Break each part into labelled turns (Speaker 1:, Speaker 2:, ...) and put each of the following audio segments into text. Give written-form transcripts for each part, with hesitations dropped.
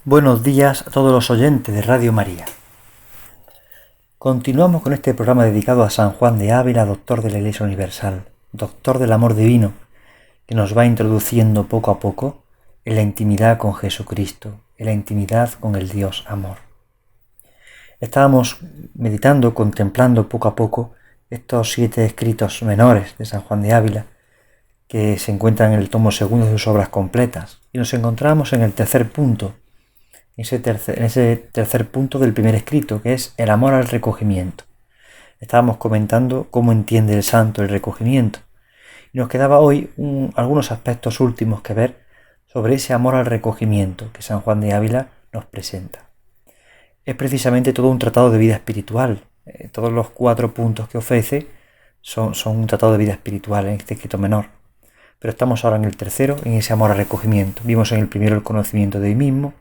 Speaker 1: Buenos días a todos los oyentes de Radio María. Continuamos con este programa dedicado a San Juan de Ávila, doctor de la Iglesia Universal, doctor del amor divino, que nos va introduciendo poco a poco en la intimidad con Jesucristo, en la intimidad con el Dios amor. Estábamos meditando, contemplando poco a poco estos 7 escritos menores de San Juan de Ávila, que se encuentran en el tomo segundo de sus obras completas, y nos encontramos en el tercer punto, en ese tercer punto del primer escrito, que es el amor al recogimiento. Estábamos comentando cómo entiende el santo el recogimiento. Y nos quedaba hoy algunos aspectos últimos que ver sobre ese amor al recogimiento que San Juan de Ávila nos presenta. Es precisamente todo un tratado de vida espiritual. Todos los 4 puntos que ofrece son un tratado de vida espiritual en este escrito menor. Pero estamos ahora en el tercero, en ese amor al recogimiento. Vimos en el primero el conocimiento de mí mismo,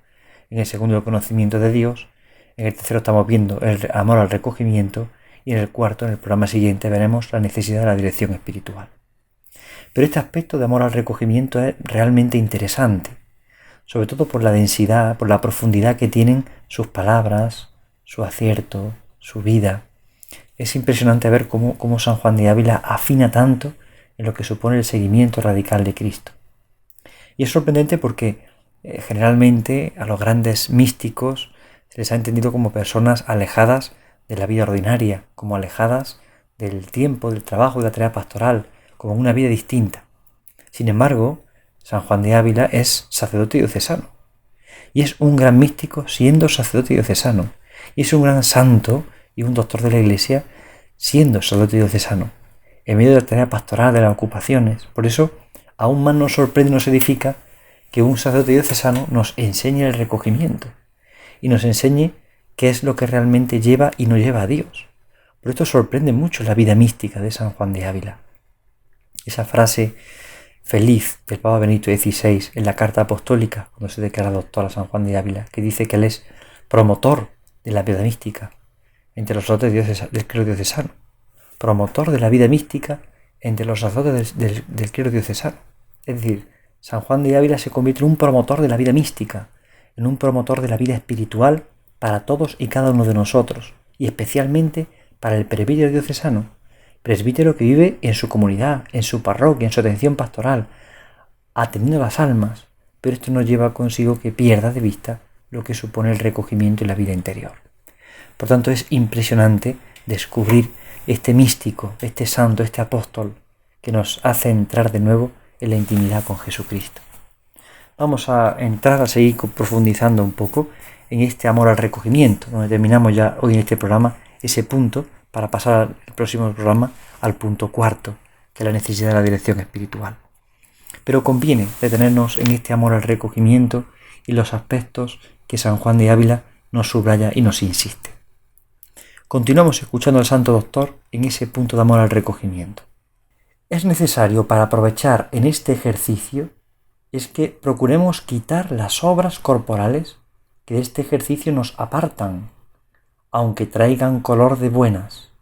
Speaker 1: en el segundo el conocimiento de Dios, en el tercero estamos viendo el amor al recogimiento y en el cuarto, en el programa siguiente, veremos la necesidad de la dirección espiritual. Pero este aspecto de amor al recogimiento es realmente interesante, sobre todo por la densidad, por la profundidad que tienen sus palabras, su acierto, su vida. Es impresionante ver cómo San Juan de Ávila afina tanto en lo que supone el seguimiento radical de Cristo. Y es sorprendente porque generalmente a los grandes místicos se les ha entendido como personas alejadas de la vida ordinaria, como alejadas del tiempo, del trabajo, de la tarea pastoral, como una vida distinta. Sin embargo, San Juan de Ávila es sacerdote diocesano, y es un gran místico siendo sacerdote diocesano, y es un gran santo y un doctor de la Iglesia siendo sacerdote diocesano, en medio de la tarea pastoral, de las ocupaciones. Por eso, aún más nos sorprende y nos edifica que un sacerdote diocesano nos enseñe el recogimiento y nos enseñe qué es lo que realmente lleva y no lleva a Dios. Por esto sorprende mucho la vida mística de San Juan de Ávila. Esa frase feliz del Papa Benedicto XVI en la carta apostólica, cuando se declara doctor a San Juan de Ávila, que dice que él es promotor de la vida mística entre los sacerdotes del clero diocesano, promotor de la vida mística entre los sacerdotes del clero diocesano. Es decir, San Juan de Ávila se convierte en un promotor de la vida mística, en un promotor de la vida espiritual para todos y cada uno de nosotros, y especialmente para el presbítero diocesano, presbítero que vive en su comunidad, en su parroquia, en su atención pastoral, atendiendo las almas, pero esto no lleva consigo que pierda de vista lo que supone el recogimiento y la vida interior. Por tanto, es impresionante descubrir este místico, este santo, este apóstol, que nos hace entrar de nuevo en la intimidad con Jesucristo. Vamos a entrar a seguir profundizando un poco en este amor al recogimiento, donde terminamos ya hoy en este programa ese punto, para pasar al próximo programa al punto 4, que es la necesidad de la dirección espiritual. Pero conviene detenernos en este amor al recogimiento y los aspectos que San Juan de Ávila nos subraya y nos insiste. Continuamos escuchando al Santo Doctor en ese punto de amor al recogimiento. Es necesario para aprovechar en este ejercicio es que procuremos quitar las obras corporales que de este ejercicio nos apartan, aunque traigan color de buenas.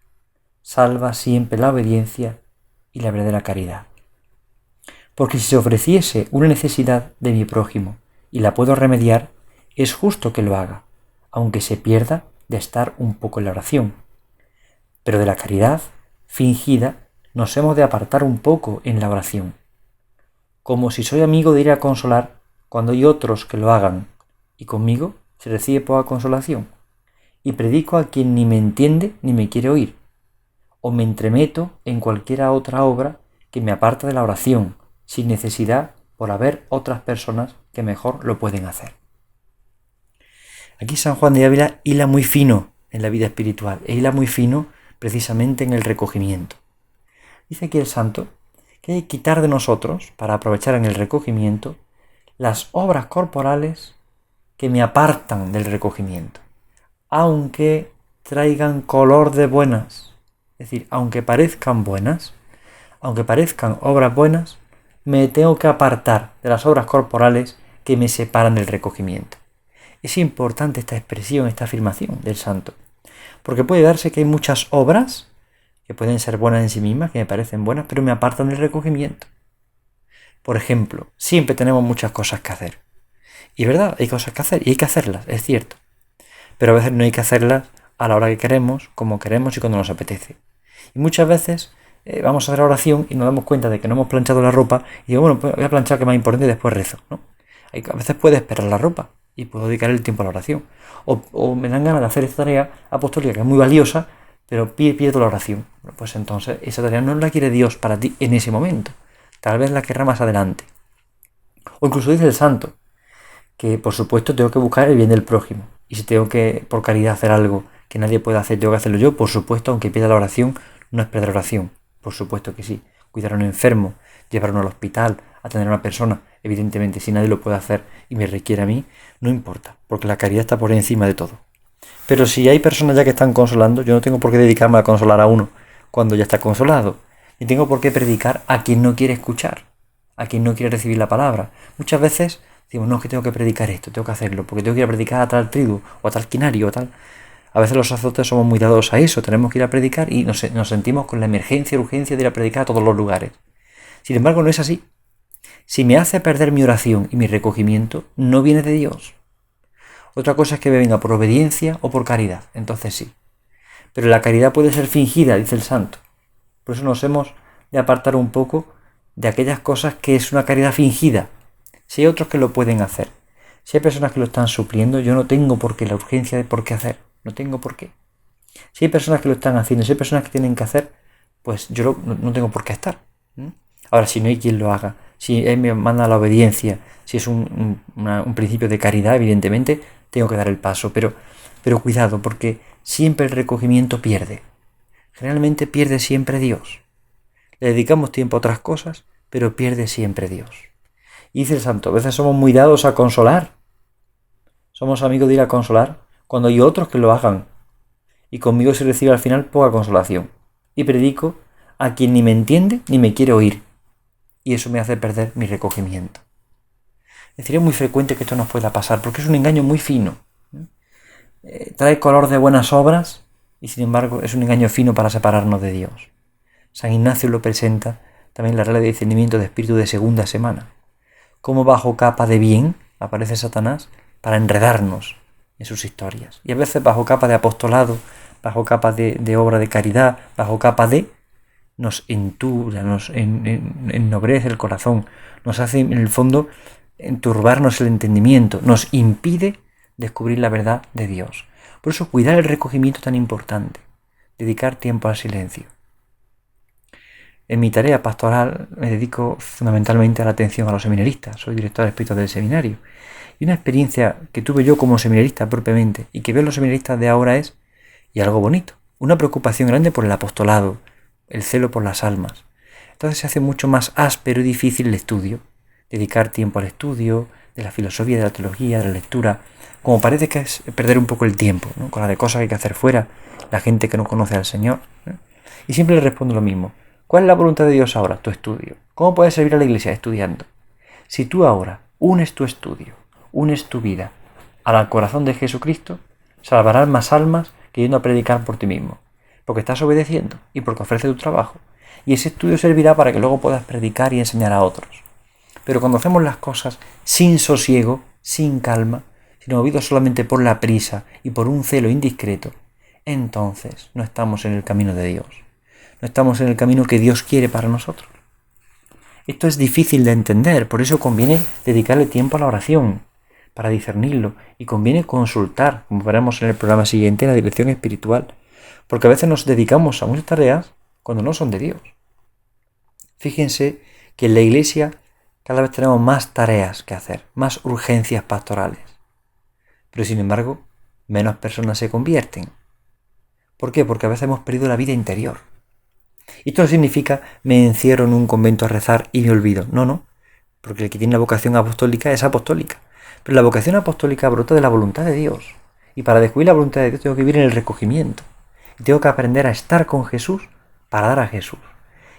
Speaker 1: Salva siempre la obediencia y la verdadera caridad. Porque si se ofreciese una necesidad de mi prójimo y la puedo remediar, es justo que lo haga, aunque se pierda de estar un poco en la oración. Pero de la caridad fingida nos hemos de apartar un poco en la oración, como si soy amigo de ir a consolar cuando hay otros que lo hagan, y conmigo se recibe poca consolación, y predico a quien ni me entiende ni me quiere oír, o me entremeto en cualquiera otra obra que me aparta de la oración, sin necesidad por haber otras personas que mejor lo pueden hacer. Aquí San Juan de Ávila hila muy fino en la vida espiritual, e hila muy fino precisamente en el recogimiento. Dice aquí el santo que hay que quitar de nosotros, para aprovechar en el recogimiento, las obras corporales que me apartan del recogimiento, aunque traigan color de buenas. Es decir, aunque parezcan buenas, aunque parezcan obras buenas, me tengo que apartar de las obras corporales que me separan del recogimiento. Es importante esta expresión, esta afirmación del santo, porque puede darse que hay muchas obras que pueden ser buenas en sí mismas, que me parecen buenas, pero me apartan del recogimiento. Por ejemplo, siempre tenemos muchas cosas que hacer. Y es verdad, hay cosas que hacer y hay que hacerlas, es cierto. Pero a veces no hay que hacerlas a la hora que queremos, como queremos y cuando nos apetece. Y muchas veces vamos a hacer la oración y nos damos cuenta de que no hemos planchado la ropa y digo, bueno, pues voy a planchar, que es más importante, y después rezo, ¿no? A veces puedo esperar la ropa y puedo dedicar el tiempo a la oración. O me dan ganas de hacer esta tarea apostólica que es muy valiosa, pero pierdo la oración. Bueno, pues entonces esa tarea no la quiere Dios para ti en ese momento. Tal vez la querrá más adelante. O incluso dice el santo que por supuesto tengo que buscar el bien del prójimo. Y si tengo que por caridad hacer algo que nadie puede hacer, tengo que hacerlo yo, por supuesto, aunque pierda la oración, no es perder la oración. Por supuesto que sí. Cuidar a un enfermo, llevarlo al hospital, atender a una persona, evidentemente si nadie lo puede hacer y me requiere a mí, no importa, porque la caridad está por encima de todo. Pero si hay personas ya que están consolando, yo no tengo por qué dedicarme a consolar a uno cuando ya está consolado. Ni tengo por qué predicar a quien no quiere escuchar, a quien no quiere recibir la palabra. Muchas veces decimos, no, es que tengo que predicar esto, tengo que hacerlo, porque tengo que ir a predicar a tal tribu, o a tal quinario, o tal. A veces los sacerdotes somos muy dados a eso, tenemos que ir a predicar y nos sentimos con la emergencia y urgencia de ir a predicar a todos los lugares. Sin embargo, no es así. Si me hace perder mi oración y mi recogimiento, no viene de Dios. Otra cosa es que me venga por obediencia o por caridad, entonces sí. Pero la caridad puede ser fingida, dice el santo. Por eso nos hemos de apartar un poco de aquellas cosas que es una caridad fingida. Si hay otros que lo pueden hacer, si hay personas que lo están supliendo, yo no tengo por qué la urgencia de por qué hacer. No tengo por qué. Si hay personas que lo están haciendo, si hay personas que tienen que hacer, pues yo no tengo por qué estar. Ahora, si no hay quien lo haga, si él me manda la obediencia, si es un principio de caridad, evidentemente, tengo que dar el paso. Pero cuidado, porque siempre el recogimiento pierde. Generalmente pierde siempre Dios. Le dedicamos tiempo a otras cosas, pero pierde siempre Dios. Y dice el santo, a veces somos muy dados a consolar. Somos amigos de ir a consolar cuando hay otros que lo hagan. Y conmigo se recibe al final poca consolación. Y predico a quien ni me entiende ni me quiere oír. Y eso me hace perder mi recogimiento. Es decir, es muy frecuente que esto nos pueda pasar, porque es un engaño muy fino. Trae color de buenas obras y sin embargo es un engaño fino para separarnos de Dios. San Ignacio lo presenta también en la regla de discernimiento de espíritu de segunda semana. Cómo bajo capa de bien aparece Satanás para enredarnos en sus historias. Y a veces bajo capa de apostolado, bajo capa de obra de caridad, bajo capa de nos entura, nos ennobrece el corazón, nos hace en el fondo enturbarnos el entendimiento, nos impide descubrir la verdad de Dios. Por eso cuidar el recogimiento es tan importante, dedicar tiempo al silencio. En mi tarea pastoral me dedico fundamentalmente a la atención a los seminaristas, soy director espiritual del seminario. Y una experiencia que tuve yo como seminarista propiamente y que veo en los seminaristas de ahora es, y algo bonito, una preocupación grande por el apostolado, el celo por las almas. Entonces se hace mucho más áspero y difícil el estudio, dedicar tiempo al estudio de la filosofía, de la teología, de la lectura, como parece que es perder un poco el tiempo, ¿no? Con la de cosas que hay que hacer fuera, la gente que no conoce al Señor, ¿no? Y siempre le respondo lo mismo. ¿Cuál es la voluntad de Dios ahora? Tu estudio. ¿Cómo puedes servir a la Iglesia? Estudiando. Si tú ahora unes tu estudio, unes tu vida al corazón de Jesucristo, salvarás más almas que yendo a predicar por ti mismo, porque estás obedeciendo y porque ofreces tu trabajo. Y ese estudio servirá para que luego puedas predicar y enseñar a otros. Pero cuando hacemos las cosas sin sosiego, sin calma, sino movidos solamente por la prisa y por un celo indiscreto, entonces no estamos en el camino de Dios. No estamos en el camino que Dios quiere para nosotros. Esto es difícil de entender, por eso conviene dedicarle tiempo a la oración, para discernirlo, y conviene consultar, como veremos en el programa siguiente, la dirección espiritual, porque a veces nos dedicamos a muchas tareas cuando no son de Dios. Fíjense que en la Iglesia cada vez tenemos más tareas que hacer, más urgencias pastorales, pero sin embargo, menos personas se convierten. ¿Por qué? Porque a veces hemos perdido la vida interior. Y esto no significa me encierro en un convento a rezar y me olvido. No, porque el que tiene la vocación apostólica es apostólica. Pero la vocación apostólica brota de la voluntad de Dios. Y para descubrir la voluntad de Dios tengo que vivir en el recogimiento. Y tengo que aprender a estar con Jesús para dar a Jesús.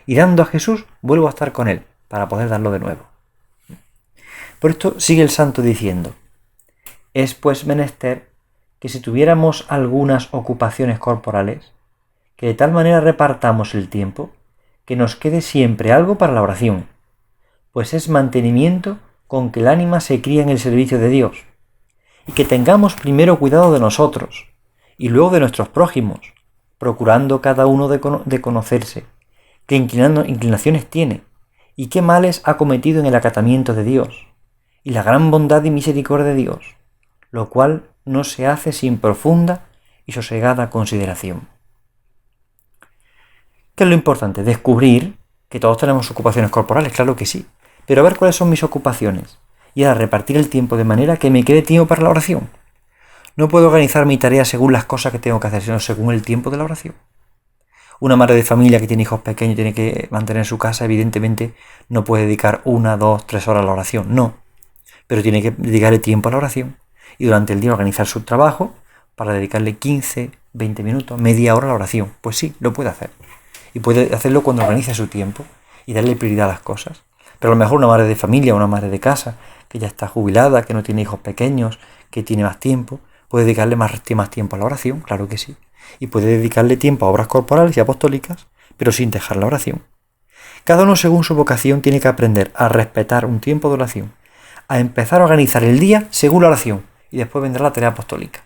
Speaker 1: Y dando a Jesús, vuelvo a estar con Él, para poder darlo de nuevo. Por esto sigue el santo diciendo, es pues menester que si tuviéramos algunas ocupaciones corporales, que de tal manera repartamos el tiempo, que nos quede siempre algo para la oración, pues es mantenimiento con que el ánima se cría en el servicio de Dios, y que tengamos primero cuidado de nosotros, y luego de nuestros prójimos, procurando cada uno de conocerse, qué inclinaciones tiene, y qué males ha cometido en el acatamiento de Dios, y la gran bondad y misericordia de Dios, lo cual no se hace sin profunda y sosegada consideración. ¿Qué es lo importante? Descubrir que todos tenemos ocupaciones corporales, claro que sí, pero a ver cuáles son mis ocupaciones, y ahora repartir el tiempo de manera que me quede tiempo para la oración. No puedo organizar mi tarea según las cosas que tengo que hacer, sino según el tiempo de la oración. Una madre de familia que tiene hijos pequeños y tiene que mantener su casa, evidentemente no puede dedicar 1, 2, 3 horas a la oración, no. Pero tiene que dedicarle tiempo a la oración. Y durante el día organizar su trabajo para dedicarle 15, 20 minutos, media hora a la oración. Pues sí, lo puede hacer. Y puede hacerlo cuando organice su tiempo y darle prioridad a las cosas. Pero a lo mejor una madre de familia, una madre de casa, que ya está jubilada, que no tiene hijos pequeños, que tiene más tiempo, puede dedicarle más tiempo a la oración, claro que sí. Y puede dedicarle tiempo a obras corporales y apostólicas, pero sin dejar la oración. Cada uno según su vocación tiene que aprender a respetar un tiempo de oración, a empezar a organizar el día según la oración, y después vendrá la tarea apostólica.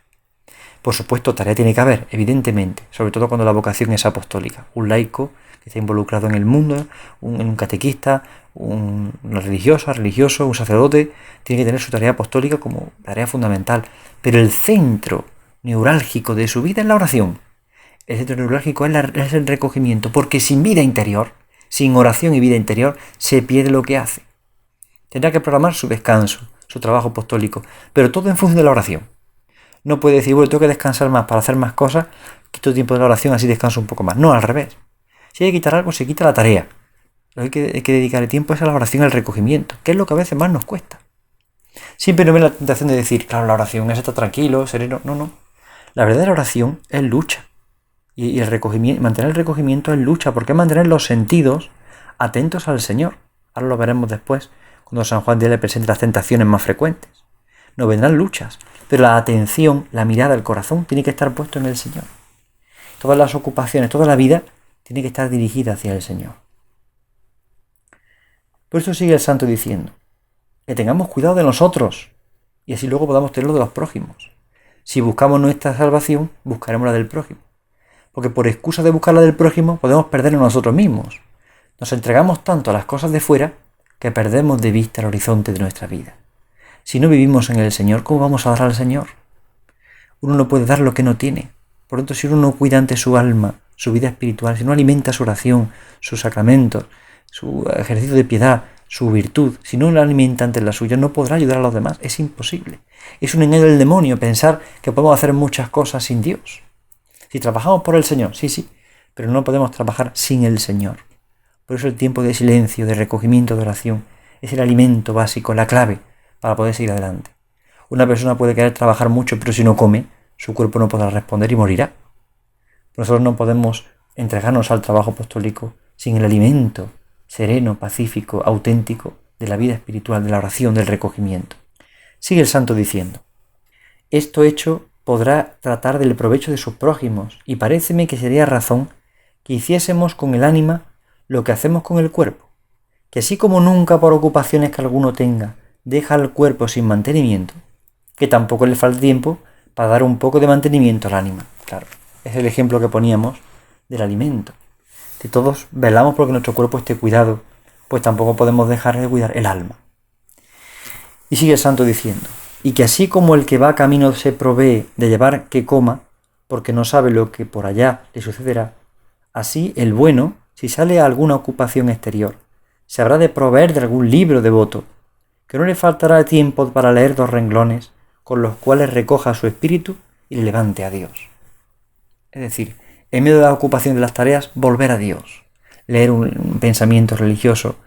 Speaker 1: Por supuesto, tarea tiene que haber, evidentemente, sobre todo cuando la vocación es apostólica. Un laico que está involucrado en el mundo, un catequista, una religiosa, religioso, un sacerdote, tiene que tener su tarea apostólica como tarea fundamental. Pero el centro neurálgico de su vida es la oración. El centro neurálgico es el recogimiento, porque sin vida interior, sin oración y vida interior, se pierde lo que hace. Tendrá que programar su descanso, su trabajo apostólico, pero todo en función de la oración. No puede decir, bueno, tengo que descansar más para hacer más cosas, quito tiempo de la oración, así descanso un poco más. No, al revés. Si hay que quitar algo, se quita la tarea. Lo que hay que dedicarle tiempo es a la oración, al recogimiento, que es lo que a veces más nos cuesta. Siempre nos viene la tentación de decir, claro, la oración es estar tranquilo, sereno. No. La verdadera oración es lucha. Y el recogimiento, mantener el recogimiento es lucha, porque es mantener los sentidos atentos al Señor. Ahora lo veremos después, cuando San Juan de Dios le presente las tentaciones más frecuentes. No vendrán luchas, pero la atención, la mirada, el corazón tiene que estar puesto en el Señor. Todas las ocupaciones, toda la vida tiene que estar dirigida hacia el Señor. Por eso sigue el santo diciendo que tengamos cuidado de nosotros y así luego podamos tener lo de los prójimos. Si buscamos nuestra salvación, buscaremos la del prójimo. Porque por excusa de buscar la del prójimo podemos perdernos nosotros mismos. Nos entregamos tanto a las cosas de fuera que perdemos de vista el horizonte de nuestra vida. Si no vivimos en el Señor, ¿cómo vamos a dar al Señor? Uno no puede dar lo que no tiene. Por lo tanto, si uno no cuida ante su alma, su vida espiritual, si no alimenta su oración, sus sacramentos, su ejercicio de piedad, su virtud, si no la alimenta ante la suya, no podrá ayudar a los demás. Es imposible. Es un engaño del demonio pensar que podemos hacer muchas cosas sin Dios. Si trabajamos por el Señor, sí, pero no podemos trabajar sin el Señor. Por eso el tiempo de silencio, de recogimiento, de oración, es el alimento básico, la clave para poder seguir adelante. Una persona puede querer trabajar mucho, pero si no come, su cuerpo no podrá responder y morirá. Nosotros no podemos entregarnos al trabajo apostólico sin el alimento sereno, pacífico, auténtico de la vida espiritual, de la oración, del recogimiento. Sigue el santo diciendo: esto hecho podrá tratar del provecho de sus prójimos, y paréceme que sería razón que hiciésemos con el ánima lo que hacemos con el cuerpo, que así como nunca por ocupaciones que alguno tenga deja al cuerpo sin mantenimiento, que tampoco le falta tiempo para dar un poco de mantenimiento al ánima. Claro, es el ejemplo que poníamos del alimento. Si todos velamos porque nuestro cuerpo esté cuidado, pues tampoco podemos dejar de cuidar el alma. Y sigue el santo diciendo: y que así como el que va camino se provee de llevar que coma, porque no sabe lo que por allá le sucederá, así el bueno, si sale a alguna ocupación exterior, se habrá de proveer de algún libro devoto, que no le faltará tiempo para leer 2 renglones, con los cuales recoja su espíritu y le levante a Dios. Es decir, en medio de la ocupación de las tareas, volver a Dios, leer un pensamiento religioso,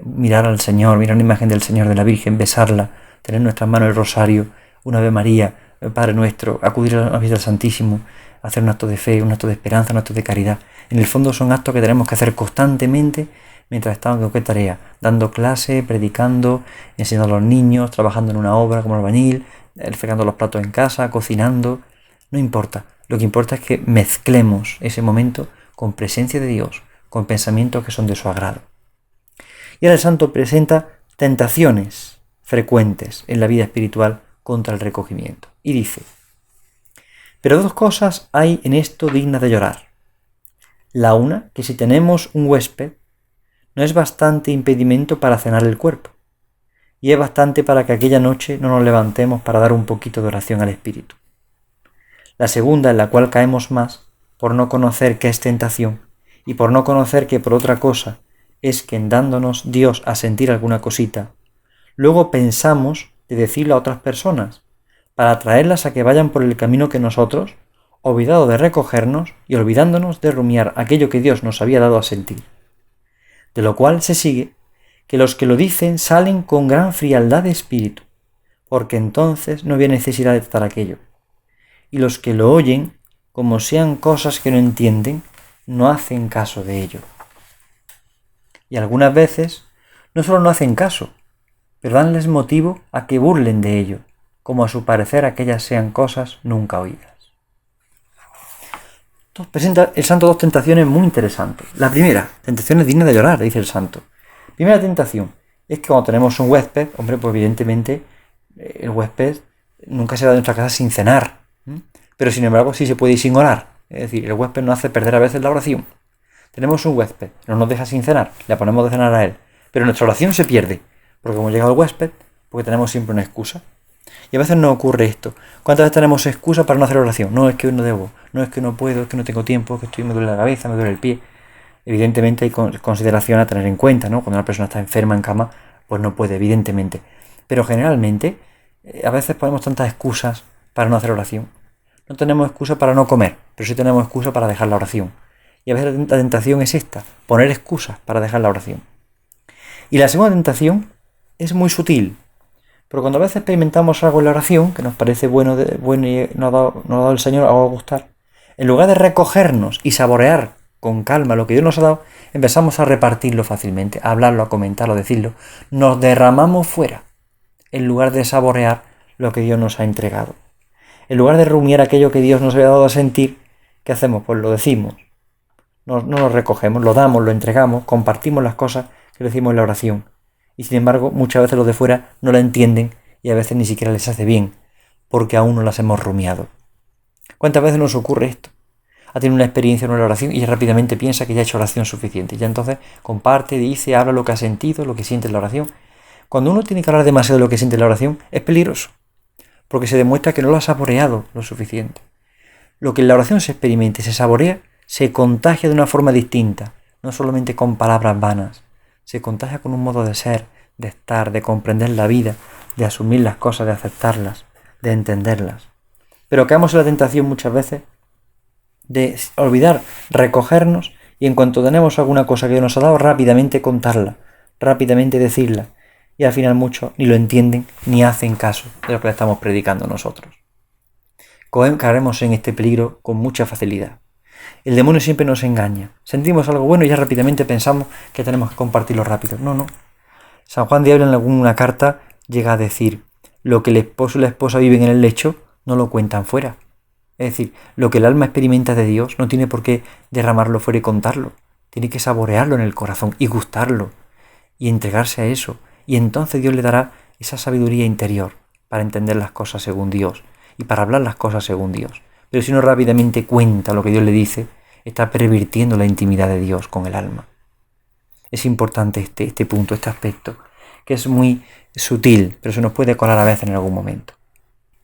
Speaker 1: mirar al Señor, mirar una imagen del Señor, de la Virgen, besarla, tener en nuestras manos el rosario, una Ave María, el Padre Nuestro, acudir a la vida del Santísimo, hacer un acto de fe, un acto de esperanza, un acto de caridad. En el fondo son actos que tenemos que hacer constantemente mientras estamos en qué tarea, dando clase, predicando, enseñando a los niños, trabajando en una obra como albañil, fregando los platos en casa, cocinando. No importa. Lo que importa es que mezclemos ese momento con presencia de Dios, con pensamientos que son de su agrado. Y ahora el santo presenta tentaciones frecuentes en la vida espiritual contra el recogimiento. Y dice: pero dos cosas hay en esto dignas de llorar. La una, que si tenemos un huésped, no es bastante impedimento para cenar el cuerpo, y es bastante para que aquella noche no nos levantemos para dar un poquito de oración al Espíritu. La segunda, en la cual caemos más, por no conocer qué es tentación, y por no conocer que por otra cosa es que en dándonos Dios a sentir alguna cosita, luego pensamos de decirlo a otras personas, para atraerlas a que vayan por el camino que nosotros, olvidado de recogernos y olvidándonos de rumiar aquello que Dios nos había dado a sentir. De lo cual se sigue que los que lo dicen salen con gran frialdad de espíritu, porque entonces no había necesidad de tratar aquello. Y los que lo oyen, como sean cosas que no entienden, no hacen caso de ello. Y algunas veces no solo no hacen caso, pero danles motivo a que burlen de ello, como a su parecer aquellas sean cosas nunca oídas. Entonces presenta el santo dos tentaciones muy interesantes. La primera, tentaciones dignas de llorar, dice el santo. Primera tentación es que cuando tenemos un huésped, hombre, pues evidentemente el huésped nunca se va de nuestra casa sin cenar, pero sin embargo sí se puede ir sin orar. Es decir, el huésped nos hace perder a veces la oración. Tenemos un huésped, no nos deja sin cenar, le ponemos de cenar a él, pero nuestra oración se pierde, porque como llega el huésped, porque tenemos siempre una excusa. Y a veces nos ocurre esto. ¿Cuántas veces tenemos excusa para no hacer oración? No, es que hoy no debo, no es que no puedo, es que no tengo tiempo, es que me duele la cabeza, me duele el pie. Evidentemente hay consideración a tener en cuenta, ¿no? Cuando una persona está enferma en cama, pues no puede, evidentemente. Pero generalmente, a veces ponemos tantas excusas para no hacer oración. No tenemos excusa para no comer, pero sí tenemos excusa para dejar la oración. Y a veces la tentación es esta, poner excusas para dejar la oración. Y la segunda tentación es muy sutil, pero cuando a veces experimentamos algo en la oración, que nos parece bueno y nos ha dado el Señor, algo a gustar, en lugar de recogernos y saborear con calma lo que Dios nos ha dado, empezamos a repartirlo fácilmente, a hablarlo, a comentarlo, a decirlo. Nos derramamos fuera, en lugar de saborear lo que Dios nos ha entregado. En lugar de rumiar aquello que Dios nos había dado a sentir, ¿qué hacemos? Pues lo decimos. No lo recogemos, lo damos, lo entregamos, compartimos las cosas que decimos en la oración. Y sin embargo, muchas veces los de fuera no la entienden y a veces ni siquiera les hace bien, porque aún no las hemos rumiado. ¿Cuántas veces nos ocurre esto? Ha tenido una experiencia en una oración y rápidamente piensa que ya ha hecho oración suficiente. Y ya entonces comparte, dice, habla lo que ha sentido, lo que siente en la oración. Cuando uno tiene que hablar demasiado de lo que siente en la oración, es peligroso, porque se demuestra que no lo ha saboreado lo suficiente. Lo que en la oración se experimenta y se saborea, se contagia de una forma distinta, no solamente con palabras vanas, se contagia con un modo de ser, de estar, de comprender la vida, de asumir las cosas, de aceptarlas, de entenderlas. Pero caemos en la tentación muchas veces de olvidar, recogernos y en cuanto tenemos alguna cosa que Dios nos ha dado, rápidamente contarla, rápidamente decirla. Y al final muchos ni lo entienden ni hacen caso de lo que le estamos predicando nosotros. Caeremos en este peligro con mucha facilidad. El demonio siempre nos engaña. Sentimos algo bueno y ya rápidamente pensamos que tenemos que compartirlo rápido. No. San Juan de Ávila en alguna carta llega a decir: lo que el esposo y la esposa viven en el lecho no lo cuentan fuera. Es decir, lo que el alma experimenta de Dios no tiene por qué derramarlo fuera y contarlo. Tiene que saborearlo en el corazón y gustarlo y entregarse a eso. Y entonces Dios le dará esa sabiduría interior para entender las cosas según Dios y para hablar las cosas según Dios. Pero si uno rápidamente cuenta lo que Dios le dice, está pervirtiendo la intimidad de Dios con el alma. Es importante este punto, este aspecto, que es muy sutil, pero se nos puede colar a veces en algún momento.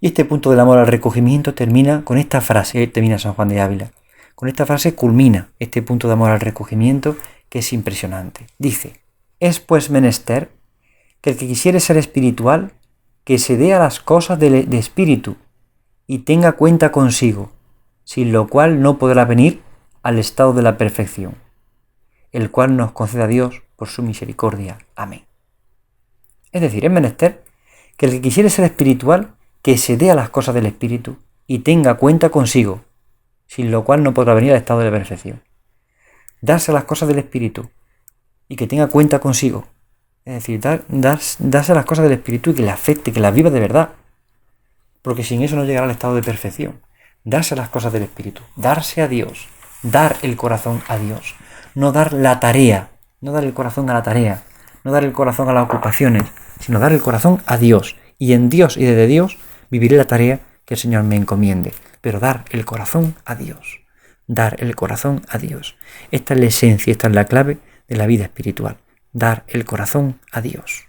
Speaker 1: Y este punto del amor al recogimiento termina con esta frase, termina San Juan de Ávila. Con esta frase culmina este punto de amor al recogimiento, que es impresionante. Dice: es pues menester que el que quisiere ser espiritual, que se dé a las cosas de espíritu y tenga cuenta consigo, sin lo cual no podrá venir al estado de la perfección, el cual nos conceda Dios por su misericordia. Amén. Es decir, es menester que el que quisiere ser espiritual, que se dé a las cosas del espíritu y tenga cuenta consigo, sin lo cual no podrá venir al estado de la perfección. Darse a las cosas del espíritu y que tenga cuenta consigo. Es decir, darse a las cosas del espíritu y que le afecte, que las viva de verdad. Porque sin eso no llegará al estado de perfección. Darse a las cosas del espíritu, darse a Dios, dar el corazón a Dios. No dar la tarea, no dar el corazón a la tarea, no dar el corazón a las ocupaciones, sino dar el corazón a Dios. Y en Dios y desde Dios viviré la tarea que el Señor me encomiende. Pero dar el corazón a Dios. Dar el corazón a Dios. Esta es la esencia, esta es la clave de la vida espiritual. Dar el corazón a Dios.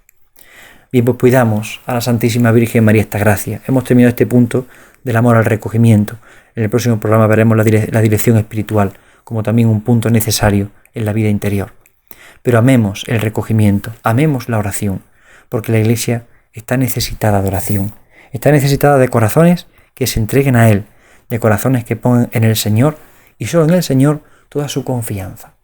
Speaker 1: Bien, pues pidamos a la Santísima Virgen María esta gracia. Hemos terminado este punto del amor al recogimiento. En el próximo programa veremos la dirección espiritual como también un punto necesario en la vida interior. Pero amemos el recogimiento, amemos la oración, porque la Iglesia está necesitada de oración. Está necesitada de corazones que se entreguen a Él, de corazones que pongan en el Señor y solo en el Señor toda su confianza.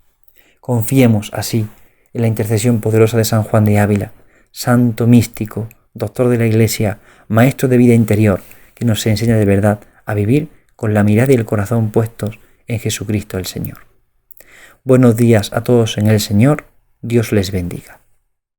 Speaker 1: Confiemos así en la intercesión poderosa de San Juan de Ávila, santo místico, doctor de la Iglesia, maestro de vida interior, que nos enseña de verdad a vivir con la mirada y el corazón puestos en Jesucristo el Señor. Buenos días a todos en el Señor, Dios les bendiga.